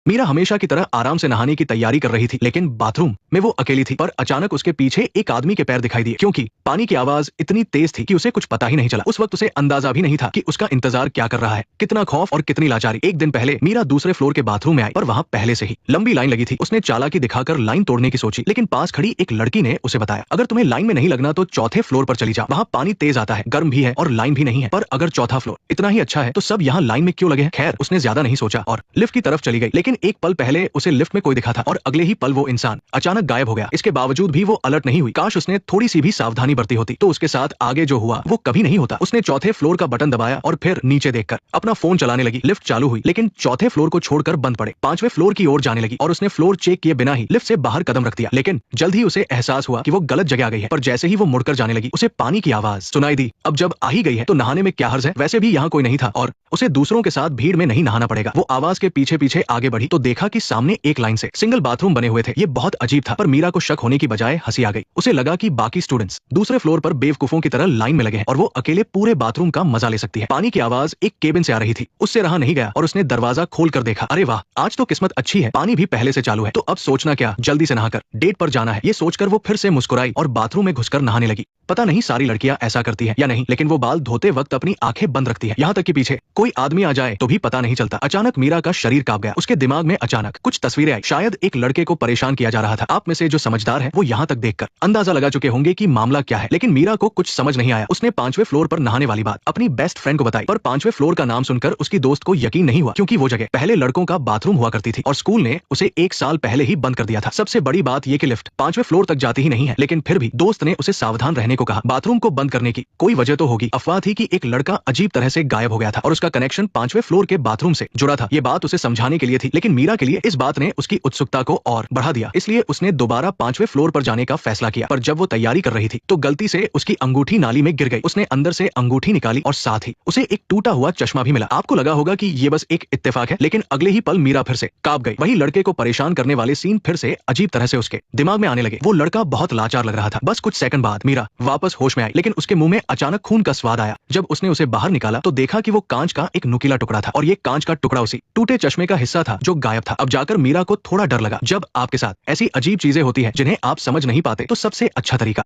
मीरा हमेशा की तरह आराम से नहाने की तैयारी कर रही थी, लेकिन बाथरूम में वो अकेली थी। पर अचानक उसके पीछे एक आदमी के पैर दिखाई दिए, क्योंकि पानी की आवाज इतनी तेज थी कि उसे कुछ पता ही नहीं चला। उस वक्त उसे अंदाजा भी नहीं था कि उसका इंतजार क्या कर रहा है। कितना खौफ और कितनी लाचारी। एक दिन पहले मीरा दूसरे फ्लोर के बाथरूम में आई, पर वहाँ पहले से ही लंबी लाइन लगी थी। उसने चालाकी दिखाकर लाइन तोड़ने की सोची, लेकिन पास खड़ी एक लड़की ने उसे बताया, अगर तुम्हें लाइन में नहीं लगना तो चौथे फ्लोर पर चली जाओ, वहाँ पानी तेज आता है, गर्म भी है और लाइन भी नहीं है। पर अगर चौथा फ्लोर इतना ही अच्छा है तो सब यहाँ लाइन में क्यों लगे हैं? खैर, उसने ज्यादा नहीं सोचा और लिफ्ट की तरफ चली गई। लेकिन एक पल पहले उसे लिफ्ट में कोई दिखा था और अगले ही पल वो इंसान अचानक गायब हो गया। इसके बावजूद भी वो अलर्ट नहीं हुई। काश उसने थोड़ी सी भी सावधानी बरती होती तो उसके साथ आगे जो हुआ वो कभी नहीं होता। उसने चौथे फ्लोर का बटन दबाया और फिर नीचे देखकर अपना फोन चलाने लगी। लिफ्ट चालू हुई, लेकिन चौथे फ्लोर को छोड़कर बंद पड़े। पांचवें फ्लोर की ओर जाने लगी और उसने फ्लोर चेक किए बिना ही लिफ्ट से बाहर कदम रख दिया। लेकिन जल्द ही उसे एहसास हुआ कि वो गलत जगह आ गई है। पर जैसे ही वो मुड़कर जाने लगी, उसे पानी की आवाज सुनाई दी। अब जब आ ही गई है तो नहाने में क्या हर्ज है? वैसे भी यहाँ कोई नहीं था और उसे दूसरों के साथ भीड़ में नहीं नहाना पड़ेगा। वो आवाज के पीछे पीछे आगे बढ़ी तो देखा कि सामने एक लाइन से सिंगल बाथरूम बने हुए थे। ये बहुत अजीब था, पर मीरा को शक होने की बजाय हंसी आ गई। उसे लगा कि बाकी स्टूडेंट्स दूसरे फ्लोर पर बेवकूफों की तरह लाइन में लगे हैं और वो अकेले पूरे बाथरूम का मजा ले सकती है। पानी की आवाज एक केबिन से आ रही थी। उससे रहा नहीं गया और उसने दरवाजा खोल कर देखा। अरे वाह, आज तो किस्मत अच्छी है, पानी भी पहले से चालू है। तो अब सोचना क्या, जल्दी से नहाकर डेट पर जाना है। ये सोचकर वो फिर से मुस्कुराई और बाथरूम में घुसकर नहाने लगी। पता नहीं सारी लड़कियां ऐसा करती हैं या नहीं, लेकिन वो बाल धोते वक्त अपनी आंखें बंद रखती है, यहाँ तक कि पीछे कोई आदमी आ जाए तो भी पता नहीं चलता। अचानक मीरा का शरीर कांप गया। उसके दिमाग में अचानक कुछ तस्वीरें आई। शायद एक लड़के को परेशान किया जा रहा था। आप में से जो समझदार है वो यहाँ तक देखकर अंदाजा लगा चुके होंगे कि मामला क्या है, लेकिन मीरा को कुछ समझ नहीं आया। उसने पांचवें फ्लोर पर नहाने वाली बात अपनी बेस्ट फ्रेंड को बताई, पर पांचवें फ्लोर का नाम सुनकर उसकी दोस्त को यकीन नहीं हुआ, क्योंकि वो जगह पहले लड़कों का बाथरूम हुआ करती थी और स्कूल ने उसे 1 साल पहले ही बंद कर दिया था। सबसे बड़ी बात ये कि लिफ्ट पांचवें फ्लोर तक जाती ही नहीं है, लेकिन फिर भी दोस्त ने उसे सावधान रहने को कहा। बाथरूम को बंद करने की कोई वजह तो होगी। अफवाह थी कि एक लड़का अजीब तरह से गायब हो गया था और उसका कनेक्शन पांचवें फ्लोर के बाथरूम से जुड़ा था। ये बात उसे समझाने के लिए थी, लेकिन मीरा के लिए इस बात ने उसकी उत्सुकता को और बढ़ा दिया। इसलिए उसने दोबारा पांचवें फ्लोर पर जाने का फैसला किया। पर जब वो तैयारी कर रही थी तो गलती से उसकी अंगूठी नाली में गिर गई। उसने अंदर से अंगूठी निकाली और साथ ही उसे एक टूटा हुआ चश्मा भी मिला। आपको लगा होगा कि ये बस एक इत्तेफाक है, लेकिन अगले ही पल मीरा फिर से कांप गई। वही लड़के को परेशान करने वाले सीन फिर से अजीब तरह से उसके दिमाग में आने लगे। वो लड़का बहुत लाचार लग रहा था। बस कुछ सेकंड बाद मीरा वापस होश में आई, लेकिन उसके मुंह में अचानक खून का स्वाद आया। जब उसने उसे बाहर निकाला तो देखा कि वो कांच का एक नुकीला टुकड़ा था और ये कांच का टुकड़ा उसी टूटे चश्मे का हिस्सा था जो गायब था। अब जाकर मीरा को थोड़ा डर लगा। जब आपके साथ ऐसी अजीब चीजें होती है जिन्हें आप समझ नहीं पाते तो सबसे अच्छा तरीका